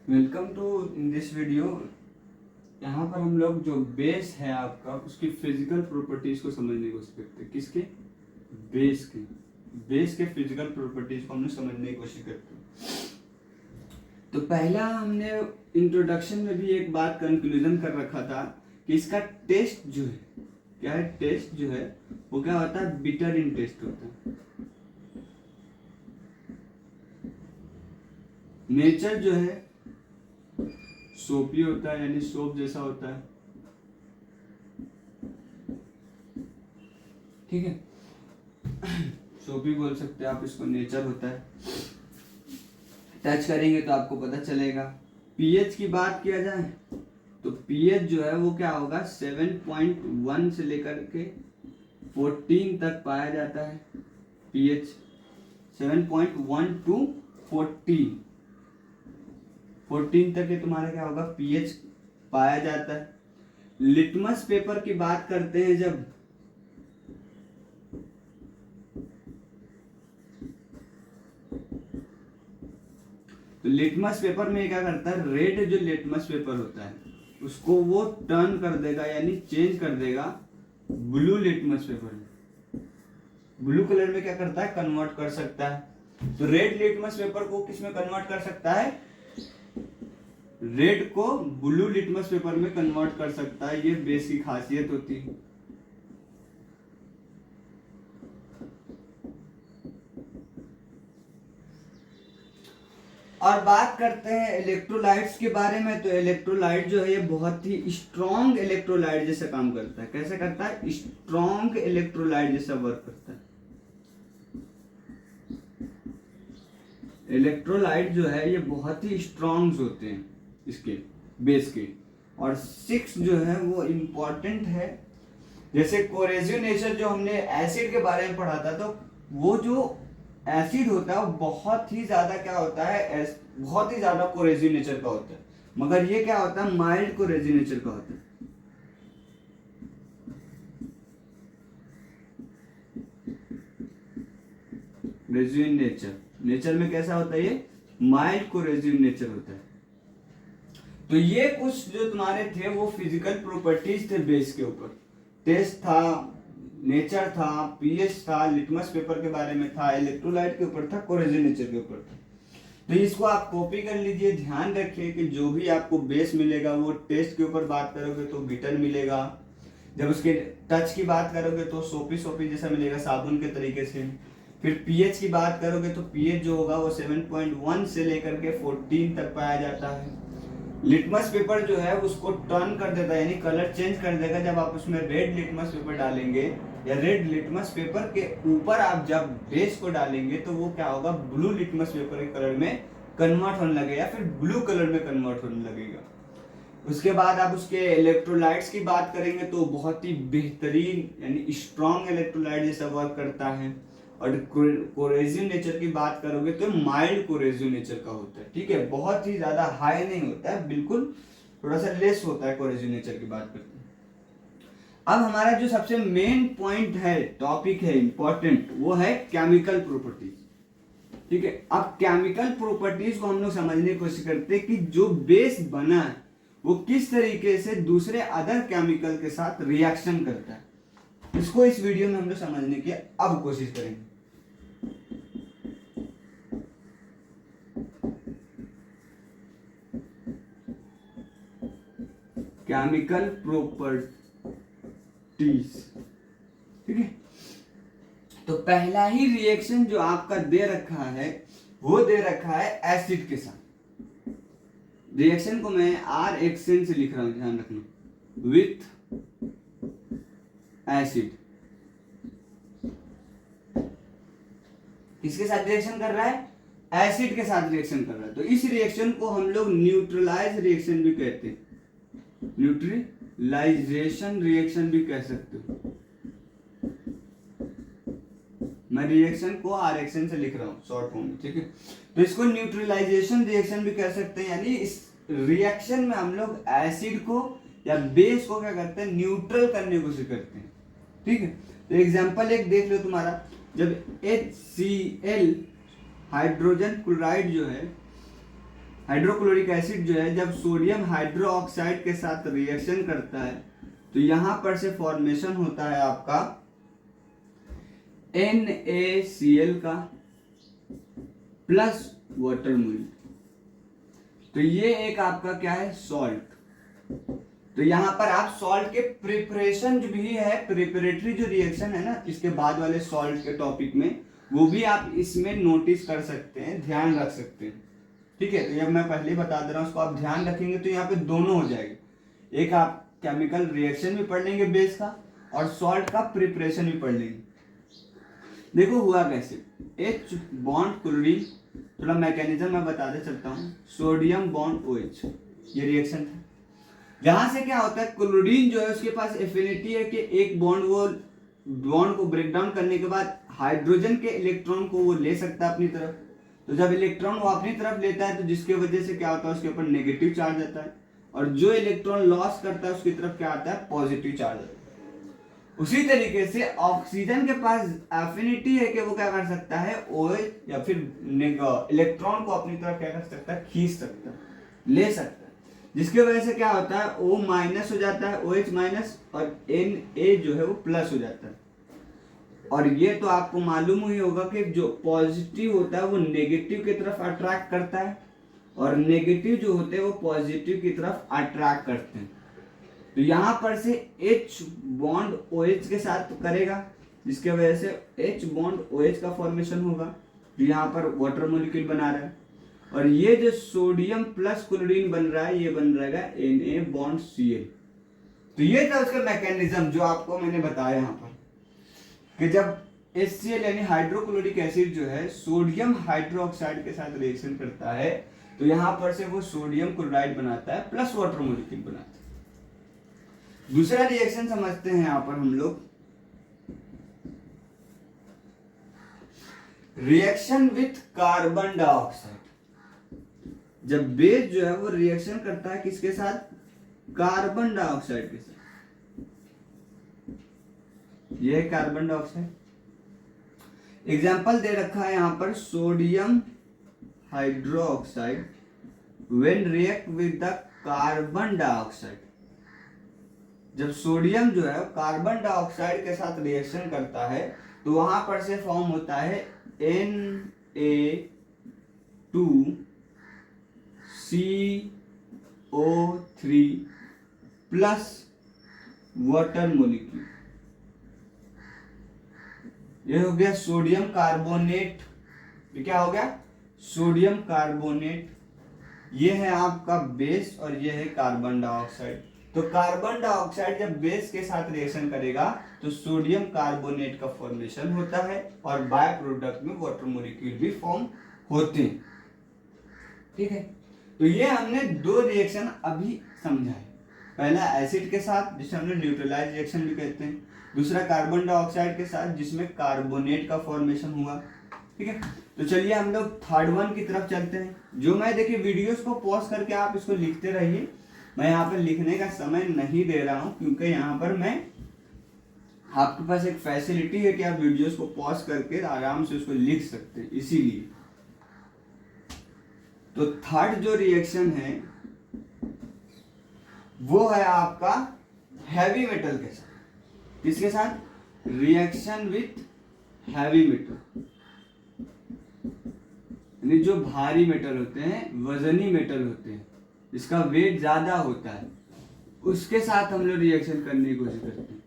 Welcome to in this video. यहाँ पर हम लोग जो बेस है आपका उसकी फिजिकल प्रॉपर्टीज को समझने की कोशिश करते हैं। किसके? बेस के फिजिकल प्रॉपर्टीज को हम लोग समझने की कोशिश करते हैं। तो पहला हमने इंट्रोडक्शन में भी एक बात कंक्लूजन कर रखा था कि इसका टेस्ट जो है क्या है, टेस्ट जो है वो क्या होता है, बिटर इन टेस्ट होता है। नेचर जो है सोपी होता है, यानी सोप जैसा होता है। ठीक है, सोपी बोल सकते हैं आप इसको, नेचर होता है। टच करेंगे तो आपको पता चलेगा। पीएच की बात किया जाए तो पीएच जो है वो क्या होगा, 7.1 से लेकर के 14 तक पाया जाता है। पीएच 7.1 टू 14 तक ये तुम्हारा क्या होगा, पीएच पाया जाता है। लिटमस पेपर की बात करते हैं जब, तो लिटमस पेपर में क्या करता है, रेड जो लिटमस पेपर होता है उसको वो टर्न कर देगा, यानी चेंज कर देगा ब्लू लिटमस पेपर में। ब्लू कलर में क्या करता है, कन्वर्ट कर सकता है। तो रेड लिटमस पेपर को किस में कन्वर्ट कर सकता है, रेड को ब्लू लिटमस पेपर में कन्वर्ट कर सकता है। ये बेस की खासियत होती है। और बात करते हैं इलेक्ट्रोलाइट्स के बारे में। तो इलेक्ट्रोलाइट जो है ये बहुत ही स्ट्रॉन्ग इलेक्ट्रोलाइट जैसा काम करता है। कैसे करता है, स्ट्रॉन्ग इलेक्ट्रोलाइट जैसा वर्क करता है। इलेक्ट्रोलाइट जो है ये बहुत ही स्ट्रॉन्ग होते हैं इसके बेस के। और 6 जो है वो इंपॉर्टेंट है। जैसे कोरेसिव नेचर जो हमने एसिड के बारे में पढ़ा था, तो वो जो एसिड होता है वो बहुत ही ज्यादा क्या होता है, बहुत ही ज्यादा कोरेसिव नेचर का होता है। मगर ये क्या होता है, माइल्ड कोरेसिव नेचर का होता है। कोरेसिव नेचर में कैसा होता है, ये माइल्ड कोरेसिव नेचर होता है। तो ये कुछ जो तुम्हारे थे वो फिजिकल प्रॉपर्टीज थे बेस के ऊपर। टेस्ट था, नेचर था, पीएच था, लिटमस पेपर के बारे में था, इलेक्ट्रोलाइट के ऊपर था, कोरेसिव नेचर के ऊपर था। तो इसको आप कॉपी कर लीजिए। ध्यान रखिए कि जो भी आपको बेस मिलेगा वो टेस्ट के ऊपर बात करोगे तो बिटर मिलेगा, जब उसके टच की बात करोगे तो सोपी सोपी जैसा मिलेगा, साबुन के तरीके से। फिर पीएच की बात करोगे तो पीएच जो होगा वो 7.1 से लेकर के 14 तक पाया जाता है। लिटमस पेपर जो है उसको टर्न कर देता है, यानी कलर चेंज कर देगा। जब आप उसमें रेड लिटमस पेपर डालेंगे या रेड लिटमस पेपर के ऊपर आप जब बेस को डालेंगे तो वो क्या होगा, ब्लू लिटमस पेपर के कलर में कन्वर्ट होने लगेगा, या फिर ब्लू कलर में कन्वर्ट होने लगेगा। उसके बाद आप उसके इलेक्ट्रोलाइट्स की बात करेंगे तो बहुत ही बेहतरीन यानी स्ट्रॉन्ग इलेक्ट्रोलाइट जैसा वर्क करता है। और कोरेसिव नेचर की बात करोगे तो माइल्ड कोरेसिव नेचर का होता है। ठीक है, बहुत ही ज्यादा हाई नहीं होता है, बिल्कुल थोड़ा सा लेस होता है कोरेसिव नेचर की बात करते हैं। अब हमारा जो सबसे मेन पॉइंट है, टॉपिक है इंपॉर्टेंट, वो है केमिकल प्रॉपर्टीज। ठीक है, अब केमिकल प्रॉपर्टीज को हम लोग समझने की कोशिश करते हैं कि जो बेस बना है वो किस तरीके से दूसरे अदर केमिकल के साथ रिएक्शन करता है। इसको इस वीडियो में हम लोग समझने की अब कोशिश करेंगे। Chemical properties. ठीक है, तो पहला ही रिएक्शन जो आपका दे रखा है वो दे रखा है एसिड के साथ। रिएक्शन को मैं आर एक्सेन से लिख रहा हूं, ध्यान रखना, विथ एसिड। किसके साथ रिएक्शन कर रहा है, एसिड के साथ रिएक्शन कर रहा है। तो इस रिएक्शन को हम लोग न्यूट्रलाइज रिएक्शन भी कहते हैं, न्यूट्रलाइजेशन रिएक्शन भी कह सकते हो। मैं रिएक्शन को आर एक्शन से लिख रहा हूं शॉर्ट फॉर्म में। ठीक है, तो इसको न्यूट्रलाइजेशन रिएक्शन भी कह सकते हैं, यानी इस रिएक्शन में हम लोग एसिड को या बेस को क्या करते हैं, न्यूट्रल करने की कोशिश करते हैं। ठीक है, तो एग्जांपल एक देख लो तुम्हारा, जब HCl हाइड्रोजन क्लोराइड जो है हाइड्रोक्लोरिक एसिड जो है जब सोडियम हाइड्रो ऑक्साइड के साथ रिएक्शन करता है तो यहां पर से फॉर्मेशन होता है आपका NaCl का प्लस वाटर मोलिक्यूल। तो ये एक आपका क्या है, सॉल्ट। तो यहां पर आप सॉल्ट के प्रिपरेशन जो भी है, प्रिपरेटरी जो रिएक्शन है ना इसके बाद वाले सॉल्ट के टॉपिक में, वो भी आप इसमें नोटिस कर सकते हैं, ध्यान रख सकते हैं। ठीक है, तो ये मैं पहले ही बता दे रहा हूं, उसको आप ध्यान रखेंगे तो यहाँ पे दोनों हो जाएगा। एक आप केमिकल रिएक्शन भी पढ़ लेंगे बेस का, और सॉल्ट का प्रिपरेशन भी पढ़ लेंगे। देखो हुआ कैसे, H बॉन्ड क्लोरीन, थोड़ा मैकेनिज्म मैं बताते चलता हूँ। सोडियम बॉन्ड OH, ये रिएक्शन था। यहां से क्या होता है, क्लोरीन जो है उसके पास एफिनिटी है कि एक बॉन्ड को ब्रेक डाउन करने के बाद हाइड्रोजन के इलेक्ट्रॉन को वो ले सकता है अपनी तरफ। तो जब इलेक्ट्रॉन वो अपनी तरफ लेता है तो जिसकी वजह से क्या होता है, उसके ऊपर नेगेटिव चार्ज आता है, और जो इलेक्ट्रॉन लॉस करता है उसकी तरफ क्या आता है, पॉजिटिव चार्ज आता है। उसी तरीके से ऑक्सीजन के पास एफिनिटी है कि वो क्या कर सकता है, OH या फिर इलेक्ट्रॉन को अपनी तरफ क्या कर सकता है, खींच सकता है, ले सकता है, जिसकी वजह से क्या होता है, O माइनस हो जाता है, OH माइनस, और Na जो है वो प्लस हो जाता है। और ये तो आपको मालूम ही होगा कि जो पॉजिटिव होता है वो नेगेटिव की तरफ अट्रैक्ट करता है, और नेगेटिव जो होते हैं वो पॉजिटिव की तरफ अट्रैक्ट करते हैं। तो यहां पर से H बॉन्ड OH के साथ करेगा, जिसके वजह से H बॉन्ड OH का फॉर्मेशन होगा, जो यहाँ पर वाटर मॉलिक्यूल बना रहा है। और ये जो सोडियम प्लस क्लोरीन बन रहा है, ये बन रहेगा Na बॉन्ड Cl। तो ये था उसका मैकेनिज्म जो आपको मैंने बताया यहाँ पर, कि जब HCl यानी हाइड्रोक्लोरिक एसिड जो है सोडियम हाइड्रोक्साइड के साथ रिएक्शन करता है, तो यहाँ पर से वो सोडियम क्लोराइड बनाता है प्लस वाटर मॉलिक्यूल बनाता है। दूसरा रिएक्शन समझते हैं यहां पर हम लोग, रिएक्शन विथ कार्बन डाइऑक्साइड। जब बेस जो है वो रिएक्शन करता है किसके साथ, कार्बन डाइऑक्साइड के साथ। यह है कार्बन डाइऑक्साइड। एग्जाम्पल दे रखा है यहां पर, sodium hydroxide when react with the carbon dioxide. जब सोडियम जो है कार्बन डाइऑक्साइड के साथ रिएक्शन करता है तो वहां पर से फॉर्म होता है Na2CO3 प्लस वाटर मॉलिक्यूल। ये हो गया सोडियम कार्बोनेट। ये क्या हो गया, सोडियम कार्बोनेट। ये है आपका बेस और ये है कार्बन डाइऑक्साइड। तो कार्बन डाइऑक्साइड जब बेस के साथ रिएक्शन करेगा तो सोडियम कार्बोनेट का फॉर्मेशन होता है, और बाय प्रोडक्ट में वाटर मॉलिक्यूल भी फॉर्म होते हैं। ठीक है, तो ये हमने दो रिएक्शन अभी समझा है। पहला एसिड के साथ जिसे हमने न्यूट्रलाइज रिएक्शन भी कहते हैं, दूसरा कार्बन डाइऑक्साइड के साथ जिसमें कार्बोनेट का फॉर्मेशन हुआ। ठीक है, तो चलिए हम लोग थर्ड वन की तरफ चलते हैं। जो मैं देखिए वीडियोस को पॉज करके आप इसको लिखते रहिए, मैं यहाँ पर लिखने का समय नहीं दे रहा हूँ, क्योंकि यहाँ पर मैं आपके पास एक फैसिलिटी है कि आप वीडियोस को पॉज करके आराम से उसको लिख सकते हैं, इसीलिए। तो थर्ड जो रिएक्शन है वो है आपका हैवी मेटल के साथ। किसके साथ, रिएक्शन विथ हैवी मेटल, यानी जो भारी मेटल होते हैं, वजनी मेटल होते हैं, जिसका वेट ज्यादा होता है, उसके साथ हम लोग रिएक्शन करने की कोशिश करते हैं।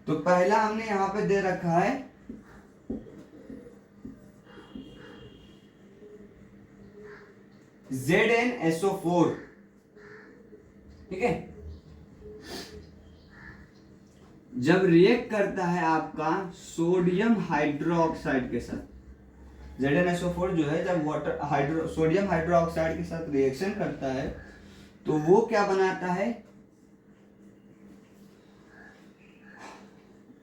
तो पहला हमने यहां पे दे रखा है ZnSO4। ठीक है, जब रिएक्ट करता है आपका सोडियम हाइड्रोक्साइड के साथ, ZnSO4 जो है जब सोडियम हाइड्रोक्साइड के साथ रिएक्शन करता है तो वो क्या बनाता है,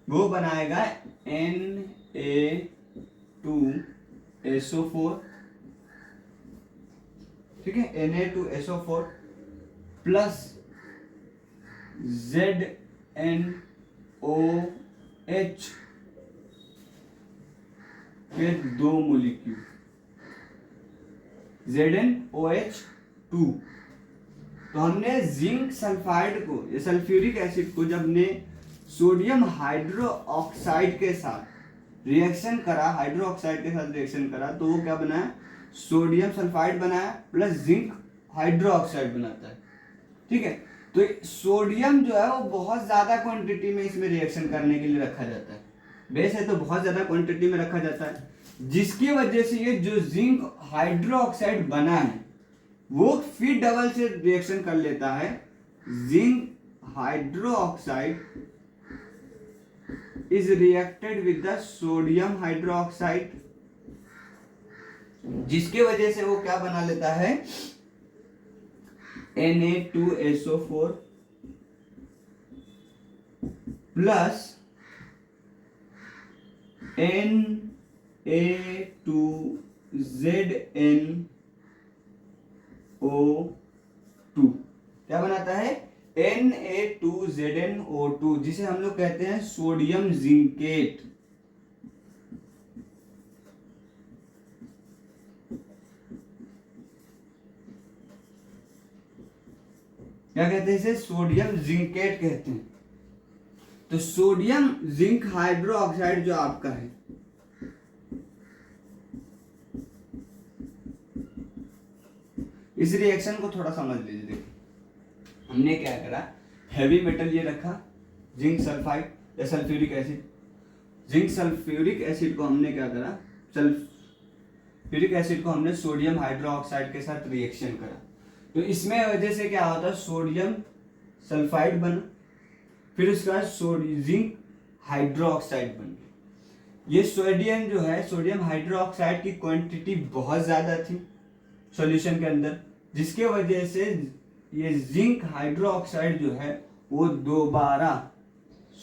वो बनाएगा Na2SO4। ठीक है, Na2SO4 प्लस ZnOH के दो मोलिक्यूल, ZnOH2। तो हमने जिंक सल्फाइड को, ये सल्फ्यूरिक एसिड को, जब ने सोडियम हाइड्रोक्साइड के साथ रिएक्शन करा, हाइड्रोक्साइड के साथ रिएक्शन करा, तो वो क्या बनाया, सोडियम सल्फाइड बनाया प्लस जिंक हाइड्रोक्साइड बनाता है। ठीक है, तो सोडियम जो है वो बहुत ज्यादा क्वांटिटी में इसमें रिएक्शन करने के लिए रखा जाता है, बेस है तो बहुत ज्यादा क्वांटिटी में रखा जाता है, जिसकी वजह से ये जो जिंक हाइड्रोक्साइड बना है वो फिर डबल से रिएक्शन कर लेता है। Zinc hydroxide is reacted with the sodium hydroxide, जिसके वजह से वो क्या बना लेता है, Na2SO4 प्लस Na2ZnO2 क्या बनाता है, Na2ZnO2, जिसे हम लोग कहते हैं सोडियम जिंकेट। क्या कहते हैं इसे, सोडियम जिंकेट कहते हैं। तो सोडियम जिंक हाइड्रोक्साइड जो आपका है, इस रिएक्शन को थोड़ा समझ लीजिए। देखिए हमने क्या करा, हैवी मेटल ये रखा, जिंक सल्फाइड या sulphuric acid, zinc sulphuric acid को हमने क्या करा, सल्फ्यूरिक एसिड को हमने सोडियम हाइड्रोक्साइड के साथ रिएक्शन करा, तो इसमें वजह से क्या होता है, सोडियम सल्फाइड बना, फिर उसके बाद जिंक हाइड्रोक्साइड बन गया। ये सोडियम जो है, सोडियम हाइड्रोक्साइड की क्वांटिटी बहुत ज्यादा थी सॉल्यूशन के अंदर, जिसके वजह से ये जिंक हाइड्रोक्साइड जो है वो दोबारा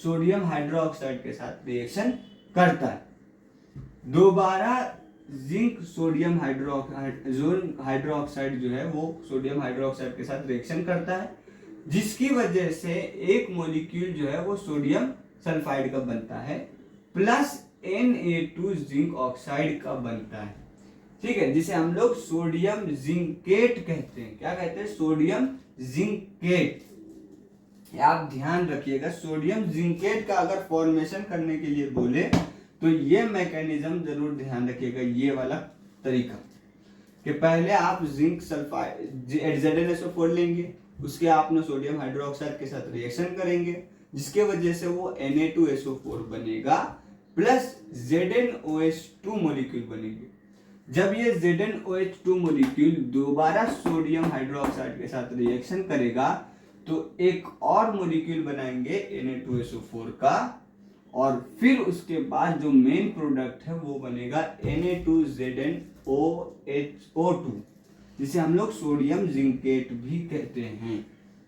सोडियम हाइड्रोक्साइड के साथ रिएक्शन करता है, दोबारा जिंक सोडियम हाइड्रोक्साइड जो है वो सोडियम हाइड्रोक्साइड के साथ रिएक्शन करता है, जिसकी वजह से एक मॉलिक्यूल जो है वो सोडियम सल्फाइड का बनता है प्लस Na2 जिंक ऑक्साइड का बनता है। ठीक है, जिसे हम लोग सोडियम जिंकेट कहते हैं। क्या कहते हैं, सोडियम जिंकेट। आप ध्यान रखिएगा, सोडियम जिंकेट का अगर फॉर्मेशन करने के लिए बोले तो ये मैकेनिज्म जरूर ध्यान रखिएगा, ये वाला तरीका कि पहले आप जिंक सल्फाइड ZnSO4 लेंगे, उसके आपने सोडियम हाइड्रोक्साइड के साथ रिएक्शन करेंगे, जिसके वजह से वो Na2SO4 बनेगा प्लस ZnOH2 मॉलिक्यूल बनेंगे। जब ये ZnOH2 मॉलिक्यूल दोबारा सोडियम हाइड्रोक्साइड के साथ रिएक्शन करेगा तो एक और मॉलिक्यूल बनाएंगे Na2SO4 का, और फिर उसके बाद जो मेन प्रोडक्ट है वो बनेगा Na2ZnOH2, जिसे हम लोग सोडियम जिंकेट भी कहते हैं।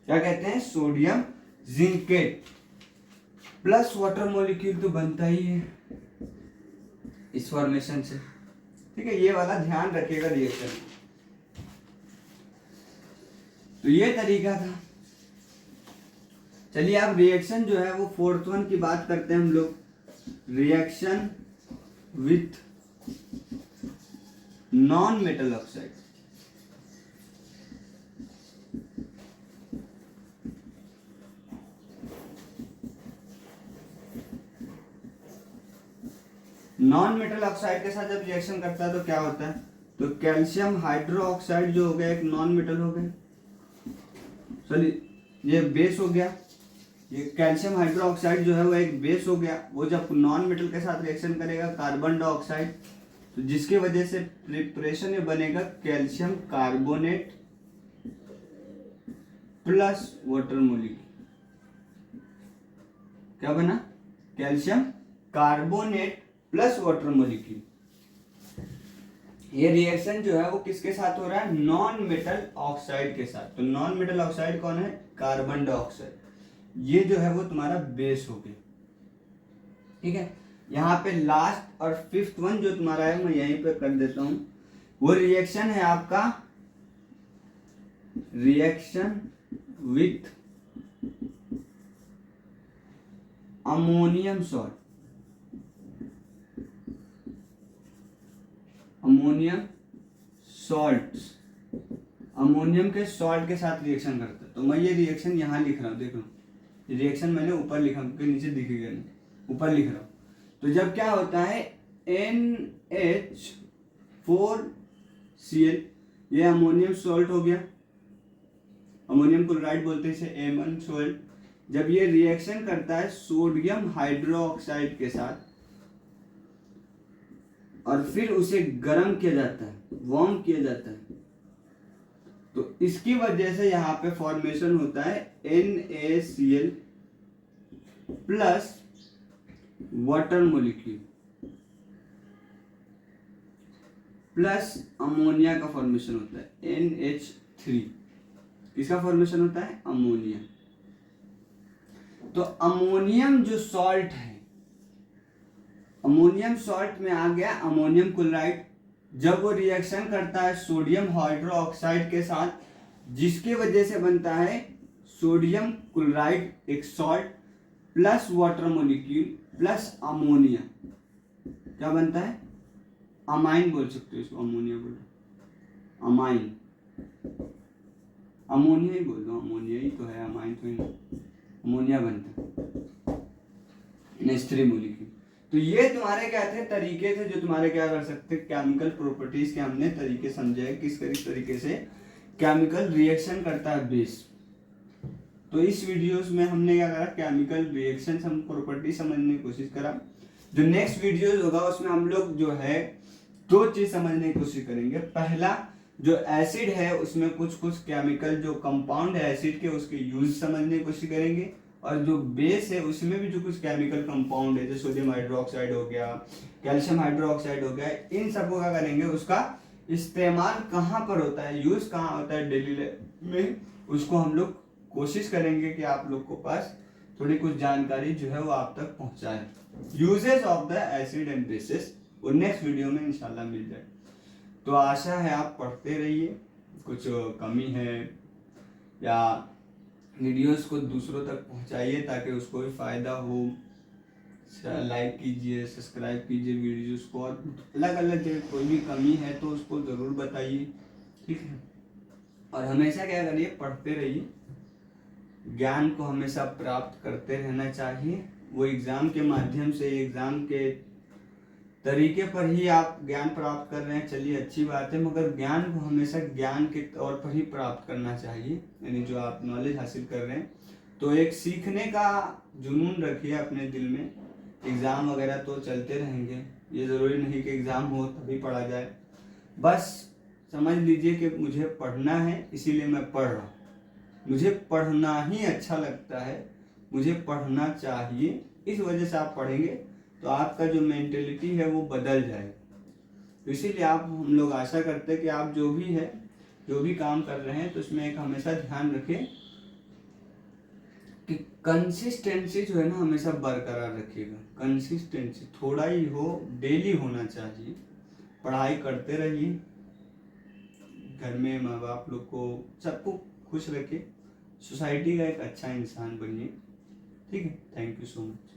क्या कहते हैं, sodium zincate. Plus water molecule तो बनता ही है इस फॉर्मेशन से। ठीक है, ये वाला ध्यान रखिएगा रिएक्शन। तो ये तरीका था। चलिए अब रिएक्शन जो है वो फोर्थ वन की बात करते हैं हम लोग, reaction with non metal oxide. Non metal oxide के साथ जब रिएक्शन करता है तो क्या होता है, तो कैल्शियम हाइड्रोक्साइड जो हो गया एक नॉन मेटल हो गया, चलिए ये बेस हो गया, ये कैल्शियम हाइड्रोक्साइड जो है वो एक बेस हो गया। वो जब नॉन मेटल के साथ रिएक्शन करेगा कार्बन डाइऑक्साइड, तो जिसकी वजह से प्रिपरेशन में बनेगा calcium carbonate plus water molecule. क्या बना, calcium carbonate plus water molecule. ये रिएक्शन जो है वो किसके साथ हो रहा है, नॉन मेटल ऑक्साइड के साथ। तो नॉन मेटल ऑक्साइड कौन है, कार्बन डाइऑक्साइड। ये जो है वो तुम्हारा बेस हो गया। ठीक है, यहाँ पे लास्ट और फिफ्थ वन जो तुम्हारा है मैं यहीं पे कर देता हूं, वो रिएक्शन है आपका reaction with ammonium salt. Ammonium salt, ammonium के सॉल्ट के साथ रिएक्शन करता है। तो मैं ये रिएक्शन यहाँ लिख रहा हूँ, देख लो रिएक्शन मैंने ऊपर लिखा क्योंकि नीचे दिखेगा नहीं, ऊपर लिख रहा हूँ। तो जब क्या होता है NH4Cl, ये अमोनियम सॉल्ट हो गया, अमोनियम क्लोराइड बोलते हैं इसे, एमन सॉल्ट। जब ये रिएक्शन करता है सोडियम हाइड्रोक्साइड के साथ और फिर उसे गर्म किया जाता है, वार्म किया जाता है, तो इसकी वजह से यहाँ पे फॉर्मेशन होता है NaCl plus water molecule plus ammonia का फॉर्मेशन होता है NH3। इसका फॉर्मेशन होता है अमोनिया। तो अमोनियम जो सॉल्ट है, अमोनियम सॉल्ट में आ गया अमोनियम क्लोराइड। जब वो रिएक्शन करता है सोडियम हाइड्रोक्साइड के साथ, जिसके वजह से बनता है सोडियम क्लोराइड एक salt plus water molecule plus ammonia, क्या बनता है? अमाइन बोल सकते हो इसको, अमोनिया बोलो, अमाइन, अमोनिया ही बोल दो, अमोनिया ही तो है, अमाइन तो ही, अमोनिया बनता है NH3 मोलिक्यूल। तो ये तुम्हारे क्या थे तरीके थे जो तुम्हारे क्या कर सकते, केमिकल प्रॉपर्टीज के हमने तरीके समझे हैं, किस तरीके से केमिकल रिएक्शन करता है बेस। तो इस वीडियोस में हमने क्या करा, केमिकल रिएक्शन हम प्रॉपर्टी समझने की कोशिश करा। जो नेक्स्ट वीडियोस होगा उसमें हम लोग जो है दो चीज समझने की कोशिश करेंगे। पहला, जो एसिड है उसमें कुछ केमिकल जो कंपाउंड है एसिड के, उसके यूज समझने की कोशिश करेंगे। और जो बेस है उसमें भी जो कुछ केमिकल कंपाउंड है, जैसे सोडियम हाइड्रोक्साइड हो गया, कैल्शियम हाइड्रोक्साइड हो गया, इन सबको क्या करेंगे, उसका इस्तेमाल कहाँ पर होता है, यूज कहाँ होता है डेली लाइफ में, उसको हम लोग कोशिश करेंगे कि आप लोग को पास थोड़ी कुछ जानकारी जो है वो आप तक पहुंचाए। Uses of the acid and bases वो नेक्स्ट वीडियो में इंशाल्लाह मिल जाए। तो आशा है आप पढ़ते रहिए, कुछ कमी है या वीडियोस को दूसरों तक पहुंचाइए ताकि उसको भी फायदा हो। लाइक कीजिए, सब्सक्राइब कीजिए वीडियोस को, और अलग अलग जगह कोई भी कमी है तो उसको ज़रूर बताइए, ठीक है। और हमेशा क्या करिए, पढ़ते रहिए, ज्ञान को हमेशा प्राप्त करते रहना चाहिए। वो एग्ज़ाम के माध्यम से, एग्ज़ाम के तरीके पर ही आप ज्ञान प्राप्त कर रहे हैं, चलिए अच्छी बात है, मगर ज्ञान को हमेशा ज्ञान के तौर पर ही प्राप्त करना चाहिए, यानी जो आप नॉलेज हासिल कर रहे हैं तो एक सीखने का जुनून रखिए अपने दिल में। एग्ज़ाम वगैरह तो चलते रहेंगे, ये ज़रूरी नहीं कि एग्ज़ाम हो तभी पढ़ा जाए। बस समझ लीजिए कि मुझे पढ़ना है इसीलिए मैं पढ़ रहा हूँ, मुझे पढ़ना ही अच्छा लगता है, मुझे पढ़ना चाहिए, इस वजह से आप पढ़ेंगे तो आपका जो मेंटेलिटी है वो बदल जाएगा। तो इसीलिए आप, हम लोग आशा करते हैं कि आप जो भी है, जो भी काम कर रहे हैं तो उसमें एक हमेशा ध्यान रखें कि कंसिस्टेंसी जो है ना हमेशा बरकरार रखिएगा। कंसिस्टेंसी थोड़ा ही हो, डेली होना चाहिए। पढ़ाई करते रहिए, घर में माँ बाप लोग को सबको खुश रखिए, सोसाइटी का एक अच्छा इंसान बनिए, ठीक है। Thank you so much.